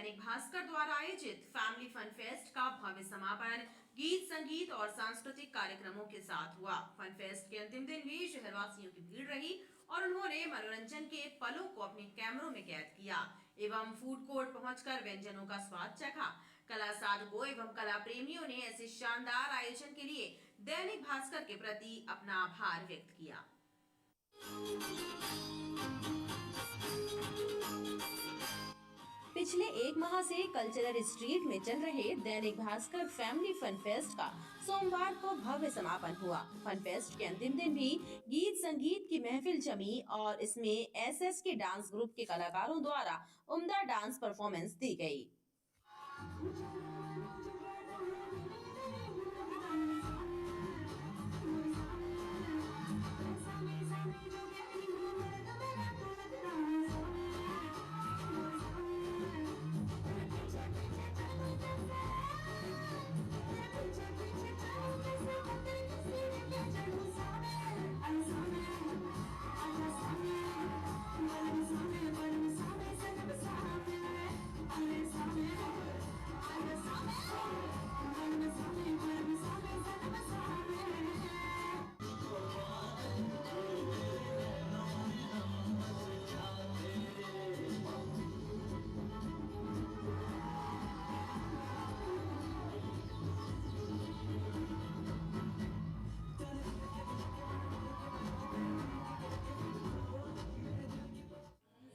दैनिक भास्कर द्वारा आयोजित family fun fest का भव्य समापन गीत संगीत और सांस्कृतिक कार्यक्रमों के साथ हुआ। फन फेस्ट के अंतिम दिन भी शहरवासियों की भीड़ रही और उन्होंने मनोरंजन के पलों को अपने कैमरों में कैद किया एवं फूड कोर्ट पहुंचकर व्यंजनों का स्वाद चखा। कला साधकों एवं कला प्रेमियों ने ऐसे शानदार आयोजन के लिए दैनिक भास्कर के प्रति अपना आभार व्यक्त किया। पिछले एक माह से कल्चरल स्ट्रीट में चल रहे Dainik Bhaskar family fun fest का सोमवार को भव्य समापन हुआ। फन फेस्ट के अंतिम दिन भी गीत संगीत की महफिल जमी और इसमें एसएस के डांस ग्रुप के कलाकारों द्वारा उम्दा डांस परफॉर्मेंस दी गई।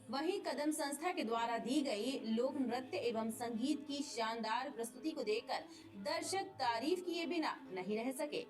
वहीं कदम संस्था के द्वारा दी गई लोक नृत्य एवं संगीत की शानदार प्रस्तुति को देखकर दर्शक तारीफ किए बिना नहीं रह सके।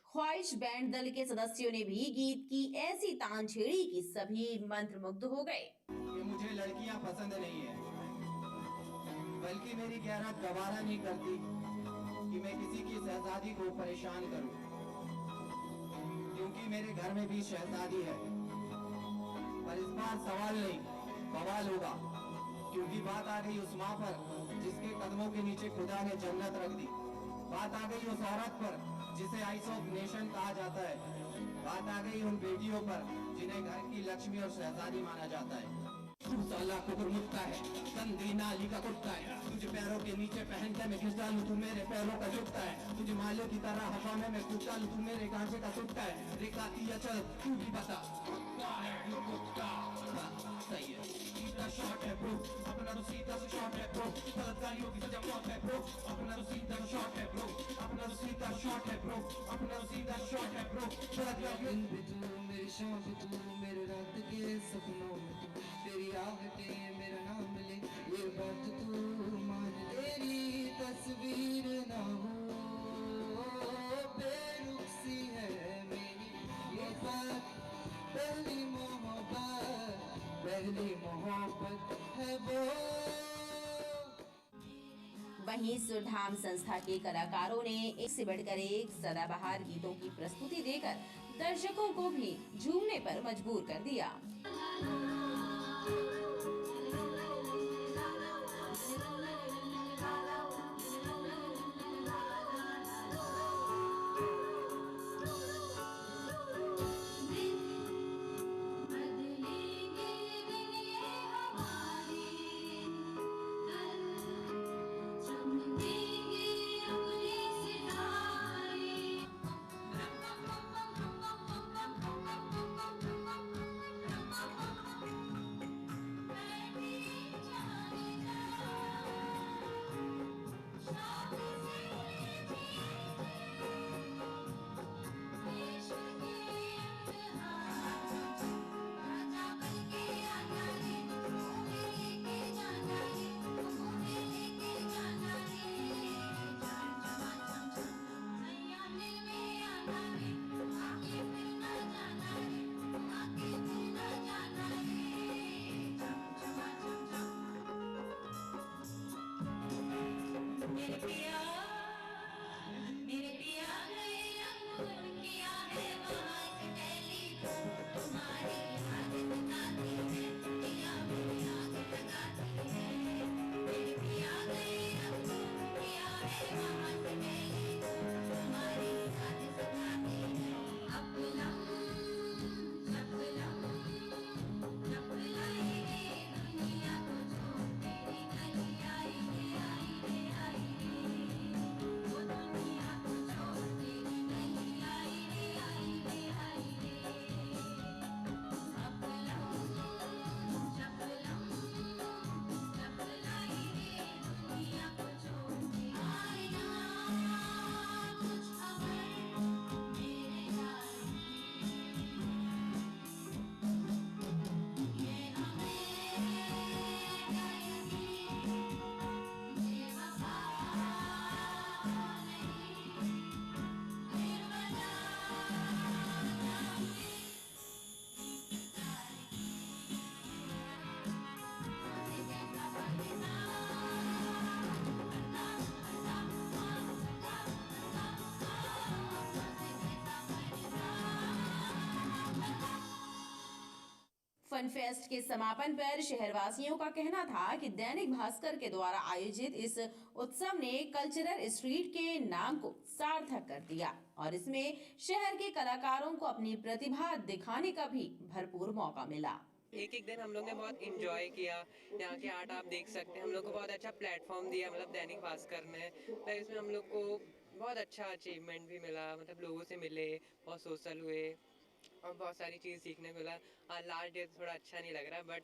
ख्वाहिश बैंड दल के सदस्यों ने भी गीत की ऐसी तान छेड़ी कि सभी मंत्रमुग्ध हो गए। कि मुझे लड़कियां पसंद नहीं है, बल्कि मेरी गैरत गवारा नहीं करती कि मैं किसी की शहजादी को परेशान करूं, क्योंकि मेरे घर में भी शहजादी है। पर इस बार सवाल नहीं बवाल होगा, क्योंकि बात आ गई उस माँ पर जिसके कदमों के नीचे खुदा ने जन्नत रख दी। बात आ गई उस औरत पर जिसे आइस ऑफ नेशन कहा जाता है। बात आ गई उन बेटियों पर जिन्हें घर की लक्ष्मी और शहजादी माना जाता है। साला कुकुर मुत्ता है, कंधी नाली का कुत्ता है, तुझे पैरों के नीचे पहनकर मैं घिस डालूं, तू मेरे पैरों का जुटता है, तुझे माले की तरह हवा में मैं कूद डालूं, तू मेरे गांचे का सुटता है। रिकाती या चल तू भी बता, कुत्ता है तू कुत्ता। सही है, सीधा शॉट है ब्रो, अपना तो सीधा सा शॉट है ब्रो, गलतकारियों की सजा मौत है ब्रो, अपना तो सीधा शॉट है ब्रो, अपना तो सीधा शॉट है ब्रो, अपना तो सीधा शॉट है ब्रो। दिन भी तू मेरी शाम भी तू मेरे रात के सपनों में तू, तेरी आहटें मेरा नाम ले, ये बात तू मान, तेरी तस्वीर ना हो बेरुख सी है मेरी ये बात, पहली मोहब्बत है वो। वहीं सुरधाम संस्था के कलाकारों ने एक से बढ़कर एक सदाबहार गीतों की प्रस्तुति देकर दर्शकों को भी झूमने पर मजबूर कर दिया। फन फेस्ट के समापन पर शहरवासियों का कहना था कि दैनिक भास्कर के द्वारा आयोजित इस उत्सव ने कल्चरल स्ट्रीट के नाम को सार्थक कर दिया और इसमें शहर के कलाकारों को अपनी प्रतिभा दिखाने का भी भरपूर मौका मिला। एक दिन हम लोग ने बहुत इंजॉय किया। यहाँ के आर्ट आप देख सकते हैं। हम लोग को बहुत अच्छा प्लेटफॉर्म दिया, मतलब दैनिक भास्कर ने। तो इसमें हम लोग को बहुत अच्छा अचीवमेंट भी मिला, मतलब लोगों से मिले, बहुत सोशल हुए और बहुत सारी चीज़ सीखने को मिला। लास्ट डे थोड़ा अच्छा नहीं लग रहा, बट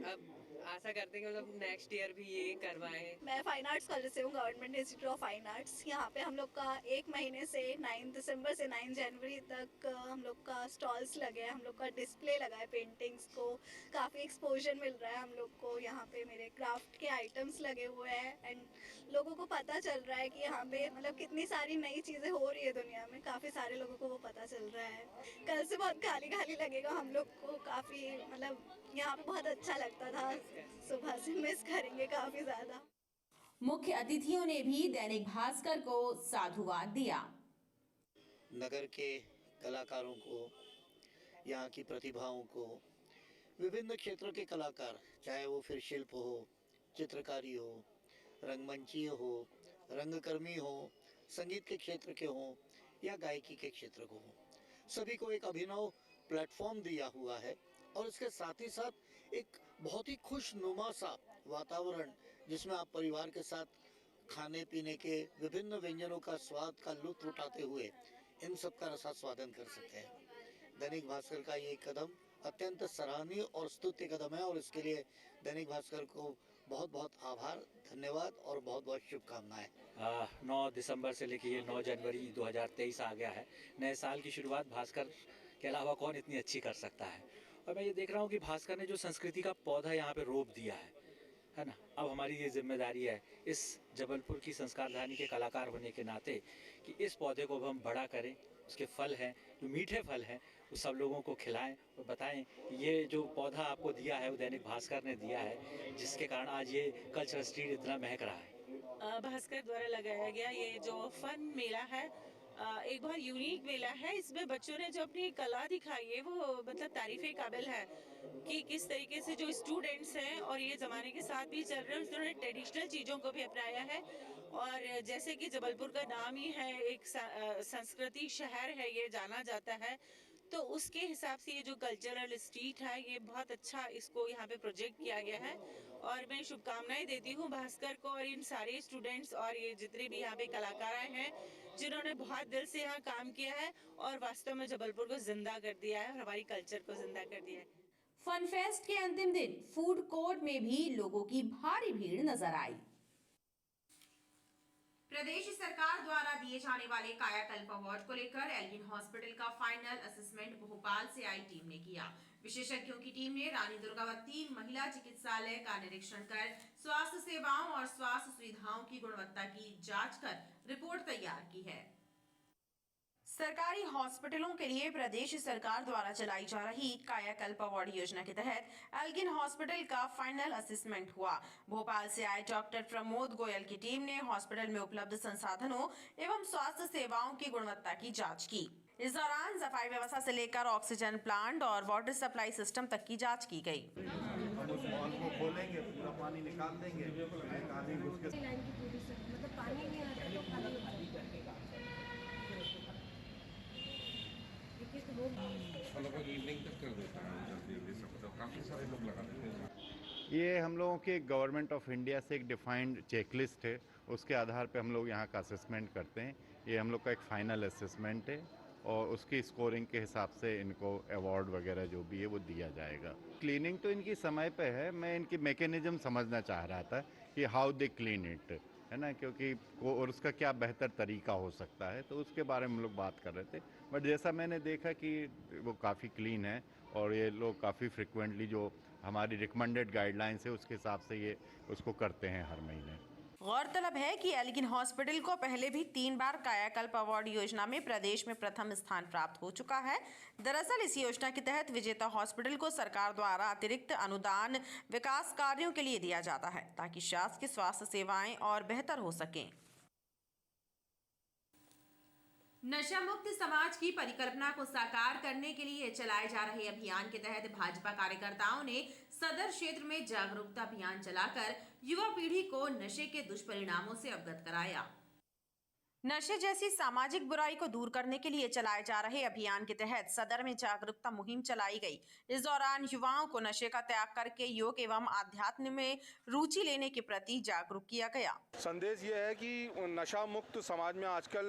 अब आशा करते हैं कि मतलब नेक्स्ट ईयर भी ये करवाएं। मैं फाइन आर्ट्स कॉलेज से हूँ, government institute of fine arts. यहाँ पे हम लोग का 1 महीने से 9 दिसंबर से 9 जनवरी तक हम लोग का स्टॉल्स लगे हैं, हम लोग का डिस्प्ले लगा है पेंटिंग्स को, काफ़ी एक्सपोजर मिल रहा है हम लोग को। यहाँ पे मेरे क्राफ्ट के आइटम्स लगे हुए हैं एंड लोगों को पता चल रहा है कि यहाँ पे मतलब कितनी सारी नई चीज़ें हो रही है दुनिया में। काफ़ी सारे लोगों को वो पता चल रहा है। कल से बहुत खाली खाली लगेगा हम लोग को, काफ़ी मतलब यहाँ पे बहुत अच्छा लगता था। सुबह से मिस करेंगे काफ़ी ज़्यादा। मुख्य अतिथियों ने भी दैनिक भास्कर को साधुवाद दिया। नगर के कलाकारों को, यहाँ की प्रतिभाओं को, विभिन्न क्षेत्रों के कलाकार, चाहे वो फिर शिल्प हो, चित्रकारी हो, रंगमंची हो, रंगकर्मी हो, संगीत के क्षेत्र के हों या गायकी के क्षेत्र को हो, सभी को एक अभिनव प्लेटफॉर्म दिया हुआ है और इसके साथ ही साथ एक बहुत ही खुशनुमा सा वातावरण, जिसमें आप परिवार के साथ खाने पीने के विभिन्न व्यंजनों का स्वाद का लुत्फ उठाते हुए इन सब का रसास्वादन कर सकते हैं। दैनिक भास्कर का ये कदम अत्यंत सराहनीय और स्तुत्य कदम है और इसके लिए दैनिक भास्कर को बहुत बहुत आभार, धन्यवाद और बहुत बहुत शुभकामनाएं। 9 दिसंबर से लेकर ये 9 जनवरी 2023 आ गया है। नए साल की शुरुआत भास्कर के अलावा कौन इतनी अच्छी कर सकता है। और मैं ये देख रहा हूँ कि भास्कर ने जो संस्कृति का पौधा यहाँ पे रोप दिया है ना। अब हमारी ये जिम्मेदारी है इस जबलपुर की संस्कारधानी के कलाकार होने के नाते कि इस पौधे को हम बड़ा करें, उसके फल हैं जो मीठे फल हैं वो सब लोगों को खिलाएं और बताएं कि ये जो पौधा आपको दिया है वो दैनिक भास्कर ने दिया है, जिसके कारण आज ये कल्चरल स्ट्रीट इतना महक रहा है। भास्कर द्वारा लगाया गया ये जो फन मेला है एक बहुत यूनिक मेला है। इसमें बच्चों ने जो अपनी कला दिखाई है वो मतलब तारीफ़े काबिल है कि किस तरीके से जो स्टूडेंट्स हैं और ये ज़माने के साथ भी चल रहे हैं, उन्होंने ट्रेडिशनल चीज़ों को भी अपनाया है। और जैसे कि जबलपुर का नाम ही है, एक सांस्कृतिक शहर है, ये जाना जाता है, तो उसके हिसाब से ये जो कल्चरल स्ट्रीट है ये बहुत अच्छा इसको यहाँ पे प्रोजेक्ट किया गया है। और मैं शुभकामनाएं देती हूँ भास्कर को और इन सारे स्टूडेंट्स और ये जितने भी यहाँ पे कलाकार आए हैं जिन्होंने बहुत दिल से यहाँ काम किया है और वास्तव में जबलपुर को जिंदा कर दिया है और हमारी कल्चर को जिंदा कर दिया है। फन फेस्ट के अंतिम दिन फूड कोर्ट में भी लोगों की भारी भीड़ नजर आई। प्रदेश सरकार द्वारा दिए जाने वाले कायाकल्प अवार्ड को लेकर एल्गिन हॉस्पिटल का फाइनल असेसमेंट भोपाल से आई टीम ने किया। विशेषज्ञों की टीम ने रानी दुर्गावती महिला चिकित्सालय का निरीक्षण कर स्वास्थ्य सेवाओं और स्वास्थ्य सुविधाओं की गुणवत्ता की जांच कर रिपोर्ट तैयार की है। सरकारी हॉस्पिटलों के लिए प्रदेश सरकार द्वारा चलाई जा रही कायाकल्प अवार्ड योजना के तहत एल्गिन हॉस्पिटल का फाइनल असेसमेंट हुआ। भोपाल से आए डॉक्टर प्रमोद गोयल की टीम ने हॉस्पिटल में उपलब्ध संसाधनों एवं स्वास्थ्य सेवाओं की गुणवत्ता की जांच की। इस दौरान सफाई व्यवस्था से लेकर ऑक्सीजन प्लांट और वाटर सप्लाई सिस्टम तक की जांच की गई। हम उस मॉल को खोलेंगे, पूरा पानी निकाल देंगे, एक आदमी घुस के मतलब पानी नहीं आता तो खाली लगभग इवनिंग तक कर देता है, जल्दी सब तो काफ़ी सारे लोग लगा देते हैं। ये हम लोगों के गवर्नमेंट ऑफ इंडिया से एक डिफाइंड चेकलिस्ट है, उसके आधार पे हम लोग यहाँ का असेसमेंट करते हैं। ये हम लोग का एक फाइनल असेसमेंट है और उसकी स्कोरिंग के हिसाब से इनको अवार्ड वगैरह जो भी है वो दिया जाएगा। क्लीनिंग तो इनकी समय पे है, मैं इनकी मैकेनिज्म समझना चाह रहा था कि हाउ दे क्लीन इट, है ना, क्योंकि और उसका क्या बेहतर तरीका हो सकता है, तो उसके बारे में हम लोग बात कर रहे थे। बट जैसा मैंने देखा कि वो काफ़ी क्लीन है और ये लोग काफ़ी फ्रिक्वेंटली जो हमारी रिकमेंडेड गाइडलाइंस है उसके हिसाब से ये उसको करते हैं हर महीने। गौरतलब है कि एल्गिन हॉस्पिटल को पहले भी 3 बार कायाकल्प अवार्ड योजना में प्रदेश में प्रथम स्थान प्राप्त हो चुका है। दरअसल इस योजना के तहत विजेता हॉस्पिटल को सरकार द्वारा अतिरिक्त अनुदान विकास कार्यों के लिए दिया जाता है ताकि शासकीय स्वास्थ्य सेवाएं और बेहतर हो सकें। नशा मुक्त समाज की परिकल्पना को साकार करने के लिए चलाए जा रहे अभियान के तहत भाजपा कार्यकर्ताओं ने सदर क्षेत्र में जागरूकता अभियान चलाकर युवा पीढ़ी को नशे के दुष्परिणामों से अवगत कराया। नशे जैसी सामाजिक बुराई को दूर करने के लिए चलाए जा रहे अभियान के तहत सदर में जागरूकता मुहिम चलाई गई। इस दौरान युवाओं को नशे का त्याग करके योग एवं आध्यात्म में रुचि लेने के प्रति जागरूक किया गया। संदेश ये है कि नशा मुक्त समाज में आजकल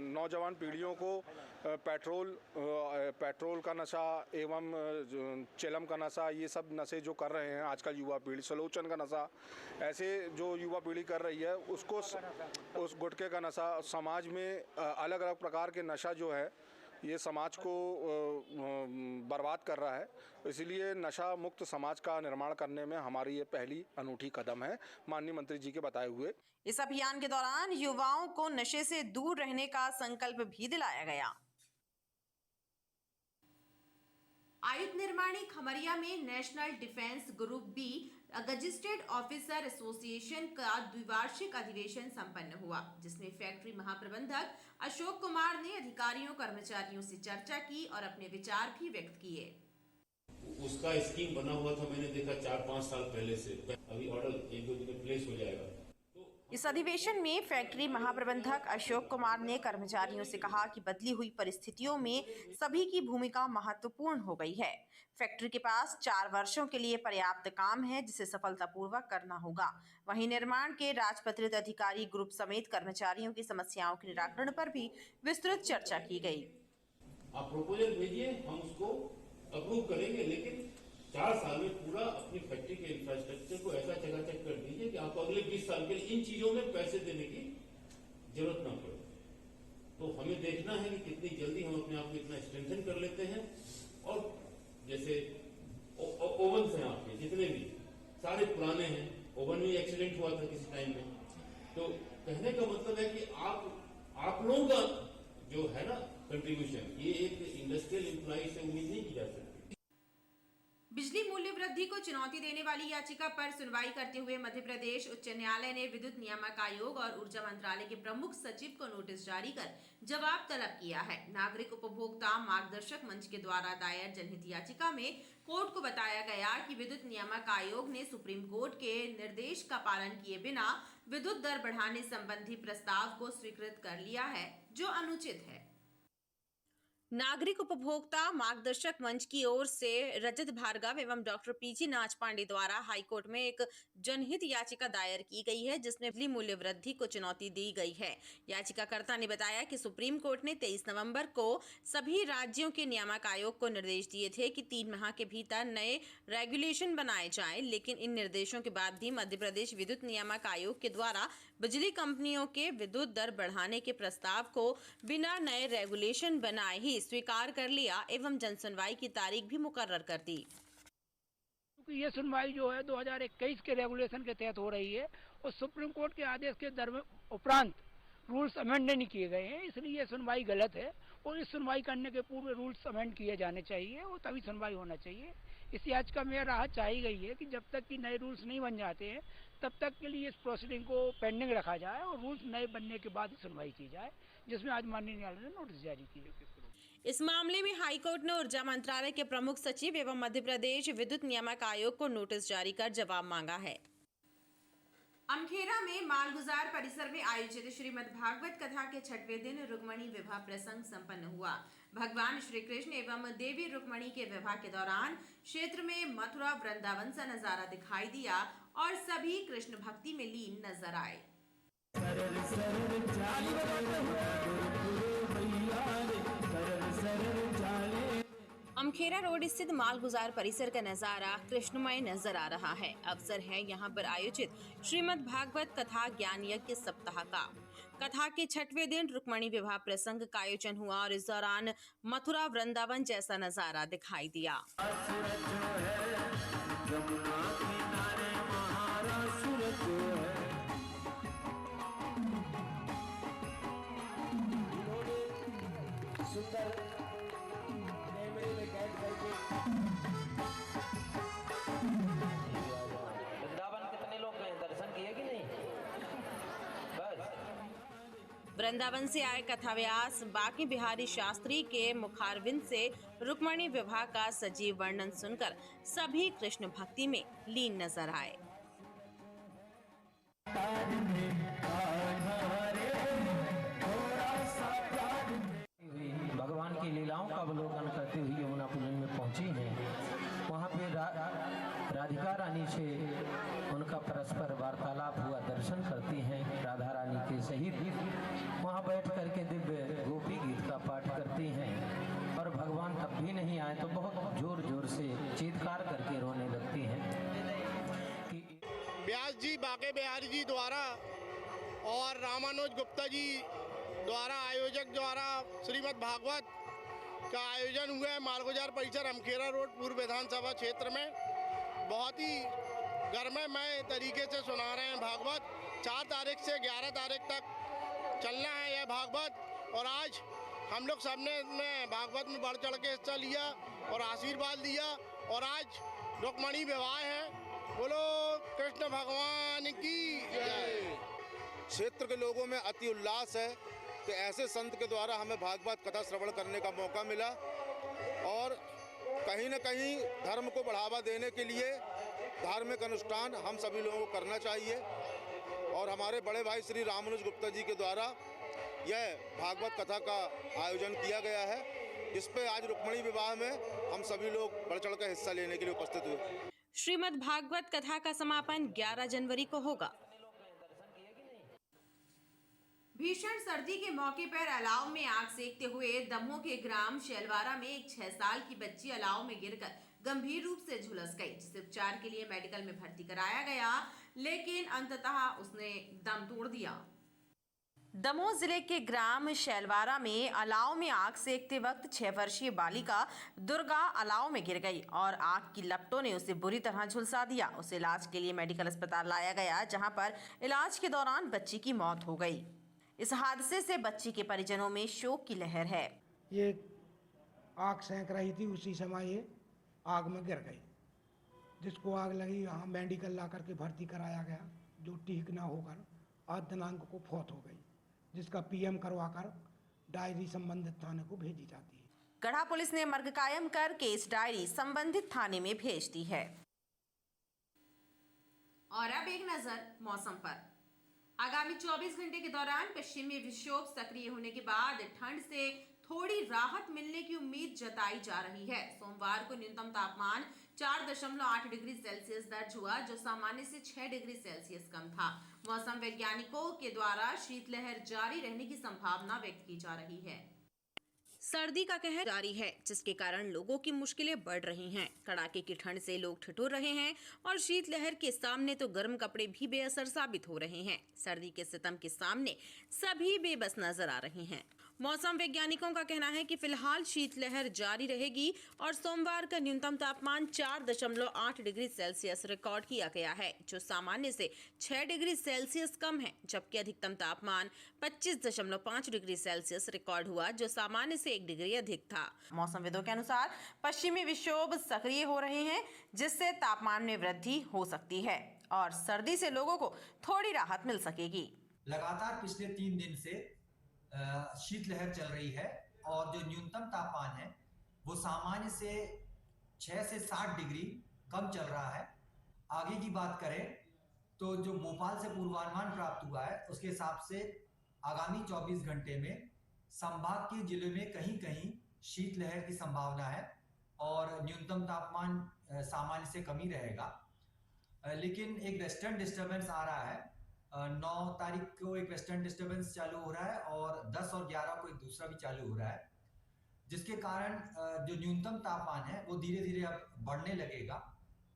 नौजवान पीढ़ियों को पेट्रोल का नशा एवं चिलम का नशा, ये सब नशे जो कर रहे हैं आजकल युवा पीढ़ी, सलोचन का नशा, ऐसे जो युवा पीढ़ी कर रही है उसको, उस गुटखे का नशा, समाज में अलग अलग प्रकार के नशा जो है ये समाज को बर्बाद कर रहा है। इसलिए नशा मुक्त समाज का निर्माण करने में हमारी ये पहली अनूठी कदम है, माननीय मंत्री जी के बताए हुए। इस अभियान के दौरान युवाओं को नशे से दूर रहने का संकल्प भी दिलाया गया। आयुक्त निर्माणी खमरिया में national defence group B gazetted officer association का द्विवार्षिक अधिवेशन संपन्न हुआ, जिसमें फैक्ट्री महाप्रबंधक अशोक कुमार ने अधिकारियों कर्मचारियों से चर्चा की और अपने विचार भी व्यक्त किए। उसका स्कीम बना हुआ था, मैंने देखा 4-5 साल पहले से, अभी ऑर्डर 1-2 दिन में प्लेस हो जाएगा। इस अधिवेशन में फैक्ट्री महाप्रबंधक अशोक कुमार ने कर्मचारियों से कहा कि बदली हुई परिस्थितियों में सभी की भूमिका महत्वपूर्ण हो गई है। फैक्ट्री के पास 4 वर्षों के लिए पर्याप्त काम है जिसे सफलतापूर्वक करना होगा। वहीं निर्माण के राजपत्रित अधिकारी ग्रुप समेत कर्मचारियों की समस्याओं के निराकरण पर भी विस्तृत चर्चा की गई। आप प्रपोजल भेजिए, हम उसको अप्रूव करेंगे, लेकिन 4 साल में पूरा अपनी फैक्ट्री के इंफ्रास्ट्रक्चर को ऐसा चकाचक कर दीजिए कि आपको अगले 20 साल के लिए इन चीजों में पैसे देने की जरूरत न पड़े। तो हमें देखना है कि कितनी जल्दी हम अपने आप को इतना स्ट्रेंथन कर लेते हैं। और जैसे ओवन हैं आपके जितने भी सारे पुराने हैं, ओवन में एक्सीडेंट हुआ था किसी टाइम में, तो कहने का मतलब है कि आप लोगों का जो है ना कंट्रीब्यूशन, ये एक इंडस्ट्रियल एम्प्लॉय से उम्मीद नहीं की जा सकती। बिजली मूल्य वृद्धि को चुनौती देने वाली याचिका पर सुनवाई करते हुए मध्य प्रदेश उच्च न्यायालय ने विद्युत नियामक आयोग और ऊर्जा मंत्रालय के प्रमुख सचिव को नोटिस जारी कर जवाब तलब किया है। नागरिक उपभोक्ता मार्गदर्शक मंच के द्वारा दायर जनहित याचिका में कोर्ट को बताया गया कि विद्युत नियामक आयोग ने सुप्रीम कोर्ट के निर्देश का पालन किए बिना विद्युत दर बढ़ाने संबंधी प्रस्ताव को स्वीकृत कर लिया है, जो अनुचित है। नागरिक उपभोक्ता मार्गदर्शक मंच की ओर से रजत भार्गव एवं डॉक्टर पीजी नाच पांडे द्वारा हाईकोर्ट में एक जनहित याचिका दायर की गई है, जिसमें बिजली मूल्य वृद्धि को चुनौती दी गई है। याचिकाकर्ता ने बताया कि सुप्रीम कोर्ट ने 23 नवंबर को सभी राज्यों के नियामक आयोग को निर्देश दिए थे कि 3 माह के भीतर नए रेगुलेशन बनाए जाएं, लेकिन इन निर्देशों के बाद भी मध्य प्रदेश विद्युत नियामक आयोग के द्वारा बिजली कंपनियों के विद्युत दर बढ़ाने के प्रस्ताव को बिना नए रेगुलेशन बनाए ही स्वीकार कर लिया एवं जनसुनवाई की तारीख भी मुकर्रर कर दी। ये सुनवाई जो है 2021 के रेगुलेशन के तहत हो रही है और सुप्रीम कोर्ट के आदेश के उपरांत रूल्स अमेंड नहीं किए गए हैं, इसलिए ये सुनवाई गलत है और इस सुनवाई करने के पूर्व रूल्स अमेंड किए जाने चाहिए और तभी सुनवाई होना चाहिए। इस याचिका में राहत चाही गई है कि जब तक कि नए रूल्स नहीं बन जाते हैं तब तक के लिए इस प्रोसीडिंग को पेंडिंग रखा जाए और रूल्स नए बनने के बाद ही सुनवाई की जाए, जिसमें आज माननीय न्यायालय ने नोटिस जारी किया। इस मामले में हाईकोर्ट ने ऊर्जा मंत्रालय के प्रमुख सचिव एवं मध्य प्रदेश विद्युत नियामक आयोग को नोटिस जारी कर जवाब मांगा है। अमखेरा में मालगुजार परिसर में आयोजित श्रीमद् भागवत कथा के 6वें दिन रुक्मणी विवाह प्रसंग संपन्न हुआ। भगवान श्री कृष्ण एवं देवी रुक्मणी के विवाह के दौरान क्षेत्र में मथुरा वृंदावन सा नजारा दिखाई दिया और सभी कृष्ण भक्ति में लीन नजर आए। अमखेरा रोड स्थित मालगुजार परिसर का नजारा कृष्णमय नजर आ रहा है। अवसर है यहाँ पर आयोजित श्रीमद् भागवत कथा ज्ञान यज्ञ सप्ताह का। कथा के 6वें दिन रुक्मणी विवाह प्रसंग का आयोजन हुआ और इस दौरान मथुरा वृंदावन जैसा नजारा दिखाई दिया। वृंदावन से आए कथाव्यास बाकी बिहारी शास्त्री के मुखारविंद से रुक्मणी विवाह का सजीव वर्णन सुनकर सभी कृष्ण भक्ति में लीन नजर आए। भगवान की लीलाओं का अवलोकन करते हुए यमुना पूजन में पहुंची हैं। वहाँ पे राधिका रानी से उनका परस्पर वार्तालाप हुआ दर्शन करती हैं। राधा रानी के सहित वहाँ बैठ करके दिव्य गोपी गीत का पाठ करती हैं और भगवान तब भी नहीं आए तो बहुत जोर जोर से चीत्कार करके रोने लगती हैं। व्यास जी बाके बिहारी जी द्वारा और रामानुज गुप्ता जी द्वारा आयोजक द्वारा श्रीमद् भागवत का आयोजन हुआ है मालगुजार परिसर अमखेरा रोड पूर्व विधानसभा क्षेत्र में। बहुत ही गर्ममय तरीके से सुना रहे हैं भागवत। 4 तारीख से 11 तारीख तक चलना है यह भागवत और आज हम लोग सबने में भागवत में बढ़ चढ़ के हिस्सा लिया और आशीर्वाद दिया और आज रुक्मणी विवाह है। बोलो कृष्ण भगवान की जय। क्षेत्र के लोगों में अति उल्लास है कि ऐसे संत के द्वारा हमें भागवत कथा श्रवण करने का मौका मिला और कहीं न कहीं धर्म को बढ़ावा देने के लिए धार्मिक अनुष्ठान हम सभी लोगों को करना चाहिए और हमारे बड़े भाई श्री रामानुज गुप्ता जी के द्वारा यह भागवत कथा का आयोजन किया गया है। इस पे आज रुक्मणी विवाह में हम सभी लोग बढ़ चढ़ कर हिस्सा लेने के लिए उपस्थित हुए। श्रीमद् भागवत कथा का समापन 11 जनवरी को होगा। भीषण सर्दी के मौके पर अलाव में आग सेकते हुए दमोह के ग्राम शैलवारा में एक 6 साल की बच्ची अलाव में गिरकर गंभीर रूप से झुलस गई, जिसे उपचार के लिए मेडिकल में भर्ती कराया गया, लेकिन अंततः उसने दम तोड़ दिया। दमोह जिले के ग्राम शैलवारा में अलाव में आग सेकते वक्त 6 वर्षीय बालिका दुर्गा अलाव में गिर गई और आग की लपटों ने उसे बुरी तरह झुलसा दिया। उसे इलाज के लिए मेडिकल अस्पताल लाया गया, जहां पर इलाज के दौरान बच्ची की मौत हो गई। इस हादसे से बच्ची के परिजनों में शोक की लहर है। ये आग सेंक रही थी, उसी समय ये आग में गिर गई। जिसको आग लगी वहाँ मेडिकल ला करके भर्ती कराया गया, जो ठीक ना होकर आज दिनांक को फौत हो गई, जिसका पीएम करवाकर डायरी संबंधित थाने को भेजी जाती है। गढ़ा पुलिस ने मर्ग कायम कर केस डायरी संबंधित थाने में भेज दी है। और अब एक नजर मौसम पर। आगामी 24 घंटे के दौरान पश्चिमी विक्षोभ सक्रिय होने के बाद ठंड से थोड़ी राहत मिलने की उम्मीद जताई जा रही है। सोमवार को न्यूनतम तापमान 4.8 डिग्री सेल्सियस दर्ज हुआ, जो सामान्य से 6 डिग्री सेल्सियस कम था। मौसम वैज्ञानिकों के द्वारा शीतलहर जारी रहने की संभावना व्यक्त की जा रही है। सर्दी का कहर जारी है, जिसके कारण लोगों की मुश्किलें बढ़ रही हैं। कड़ाके की ठंड से लोग ठिठुर रहे हैं और शीतलहर के सामने तो गर्म कपड़े भी बेअसर साबित हो रहे हैं। सर्दी के सितम के सामने सभी बेबस नजर आ रहे हैं। मौसम वैज्ञानिकों का कहना है कि फिलहाल शीतलहर जारी रहेगी और सोमवार का न्यूनतम तापमान 4.8 डिग्री सेल्सियस रिकॉर्ड किया गया है, जो सामान्य से 6 डिग्री सेल्सियस कम है, जबकि अधिकतम तापमान 25.5 डिग्री सेल्सियस रिकॉर्ड हुआ, जो सामान्य से 1 डिग्री अधिक था। मौसमविदों के अनुसार पश्चिमी विक्षोभ सक्रिय हो रहे हैं, जिससे तापमान में वृद्धि हो सकती है और सर्दी से लोगों को थोड़ी राहत मिल सकेगी। लगातार पिछले 3 दिन से शीतलहर चल रही है और जो न्यूनतम तापमान है वो सामान्य से 6 से 7 डिग्री कम चल रहा है। आगे की बात करें तो जो भोपाल से पूर्वानुमान प्राप्त हुआ है उसके हिसाब से आगामी 24 घंटे में संभाग के जिले में कहीं कहीं शीतलहर की संभावना है और न्यूनतम तापमान सामान्य से कम ही रहेगा। लेकिन एक वेस्टर्न डिस्टर्बेंस आ रहा है। 9 तारीख को एक वेस्टर्न डिस्टर्बेंस चालू हो रहा है और 10 और 11 को एक दूसरा भी चालू हो रहा है, जिसके कारण जो न्यूनतम तापमान है वो धीरे धीरे अब बढ़ने लगेगा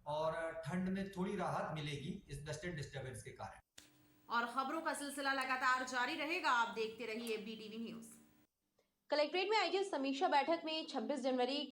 और ठंड में थोड़ी राहत मिलेगी इस वेस्टर्न डिस्टर्बेंस के कारण। और खबरों का सिलसिला लगातार जारी रहेगा, आप देखते रहिए BTV न्यूज। कलेक्ट्रेट में आयोजित समीक्षा बैठक में 26 जनवरी